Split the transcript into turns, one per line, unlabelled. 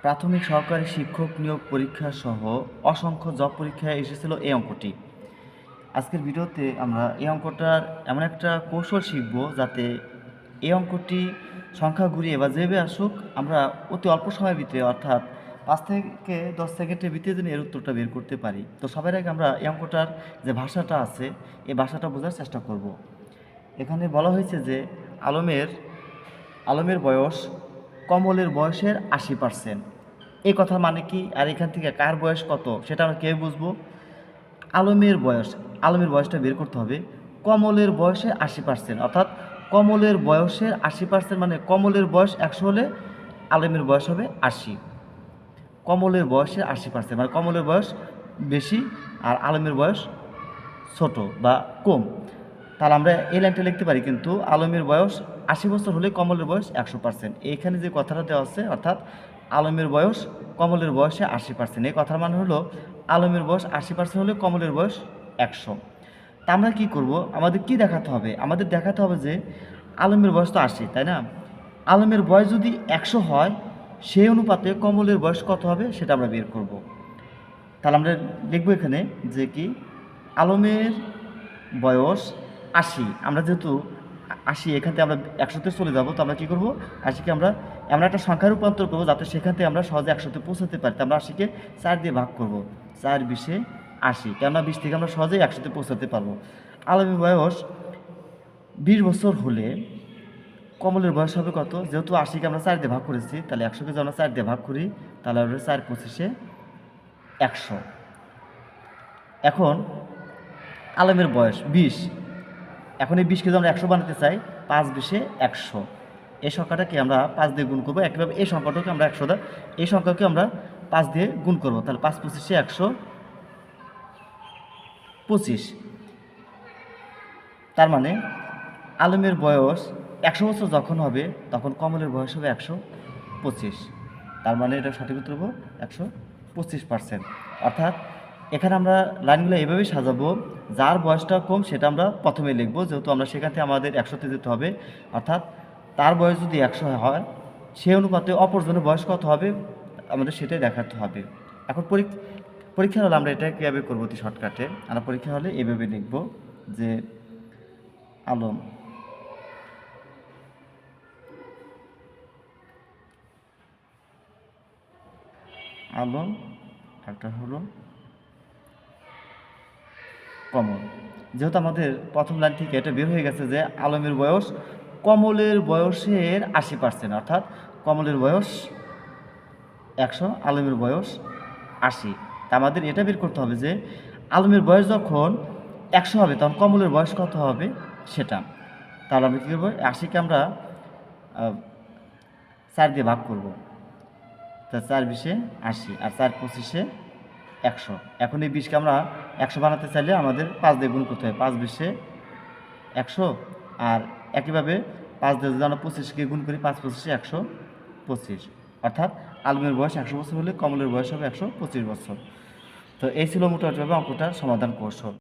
প্রাথমিক সহকারী শিক্ষক নিয়োগ পরীক্ষা সহ অসংখ্য জব পরীক্ষায় এসেছিল এই অঙ্কটি। আজকের ভিডিওতে আমরা এই অঙ্কটার এমন একটা কৌশল শিখব যাতে এই অঙ্কটি সংখ্যা ঘুরিয়ে বা যেভাবে আসুক আমরা অতি অল্প সময়ের ভিতরে অর্থাৎ 5 থেকে 10 সেকেন্ডের ভিতরে যেন এর উত্তরটা বের করতে পারি। তো সবার আগে আমরা এই অঙ্কটার যে ভাষাটা আছে এই ভাষাটা বোঝার চেষ্টা করব। এখানে বলা হয়েছে যে আলমের বয়স কমলের বয়সের 80%। এই কথার মানে কি, আর এখান থেকে কার বয়স কত সেটা আমরা কে বুঝবো? আলমের বয়সটা বের করতে হবে কমলের বয়সের 80%, অর্থাৎ কমলের বয়সের 80% মানে কমলের বয়স 100 হলে আলমের বয়স হবে 80। কমলের বয়সের 80% মানে কমলের বয়স বেশি আর আলমের বয়স ছোট বা কম। তাহলে আমরা এই লাইনটা লিখতে পারি, কিন্তু আলমের বয়স 80 বছর হলে কমলের বয়স 100%। এইখানে যে কথাটা দেওয়া আছে অর্থাৎ আলমের বয়স কমলের বয়সে 80%, এই কথার মানে হলো আলমের বয়স 80% হলে কমলের বয়স 100। তা আমরা কী করব, আমাদের কি দেখাতে হবে? আমাদের দেখাতে হবে যে আলমের বয়স তো 80, তাই না? আলমের বয়স যদি 100 হয় সেই অনুপাতে কমলের বয়স কত হবে সেটা আমরা বের করব। তাহলে আমরা লিখব এখানে যে কি আলমের বয়স 80, আমরা যেহেতু 80 এখান থেকে আমরা 100-তে চলে যাব, তো আমরা কী করবো 80-কে আমরা এমন একটা সংখ্যা রূপান্তর করবো যাতে সেখান থেকে আমরা সহজে 100-তে পৌঁছাতে পারি। তো আমরা 80-কে 4 দিয়ে ভাগ করব, 4 20-এ 80, কেননা 20 থেকে আমরা সহজেই 100-তে পৌঁছাতে পারবো। আলমের বয়স 20 বছর হলে কমলের বয়স হবে কত? যেহেতু 80-কে আমরা 4 দিয়ে ভাগ করেছি, তাহলে 100-কে যদি আমরা 4 দিয়ে ভাগ করি তাহলে হবে 4 25-এ 100। এখন আলমের বয়স 20, এখন এই 20-কে যদি আমরা 100 বানাতে চাই 5 20-এ 100, এই সংখ্যাটাকে আমরা 5 দিয়ে গুণ করবো। একইভাবে এই সংখ্যাটাকে আমরা 100 এই সংখ্যাকে আমরা 5 দিয়ে গুণ করবো, তাহলে 5 25-এ 125। তার মানে আলমের বয়স 100 বছর যখন হবে তখন কমলের বয়স হবে 125। তার মানে এটা সঠিক উত্তর হবে 125%। অর্থাৎ এখানে আমরা লাইনগুলো এভাবেই সাজাবো, যার বয়সটা কম সেটা আমরা প্রথমে লিখবো, যেহেতু আমরা সেখান থেকে আমাদের 100-তে যেতে হবে। অর্থাৎ তার বয়স যদি 100 হয় সেই অনুপাতে অপরজনের বয়স কত হবে আমাদের সেটাই দেখাতে হবে। এখন পরীক্ষা হলে আমরা এটা কীভাবে করবো অতি শর্টকাটে? আমরা পরীক্ষা হলে এভাবে লিখবো যে আলম একটা হলো কমল। যেহেতু আমাদের প্রথম লাইন থেকে এটা বের হয়ে গেছে যে আলমের বয়স কমলের বয়সের 80%, অর্থাৎ কমলের বয়স 100, আলমের বয়স 80। তা আমাদের এটা বের করতে হবে যে আলমের বয়স যখন 100 হবে তখন কমলের বয়স কত হবে সেটা। তাহলে আমরা কী করবো, 80-কে আমরা 4 দিয়ে ভাগ করব, তা 4 20-এ 80 আর 4 25-এ 100। এখন এই 20-কে আমরা 100 বানাতে চাইলে আমাদের 5 দিয়ে গুণ করতে হবে, 5 20-এ 100, আর একইভাবে 5 দিয়ে যদি আমরা 25-কে গুণ করি 5 25-এ 125, অর্থাৎ আলমের বয়স 100 বছর হলে কমলের বয়স হবে 125 বছর। তো এই ছিল মোটামুটিভাবে অঙ্কটার সমাধান কৌশল।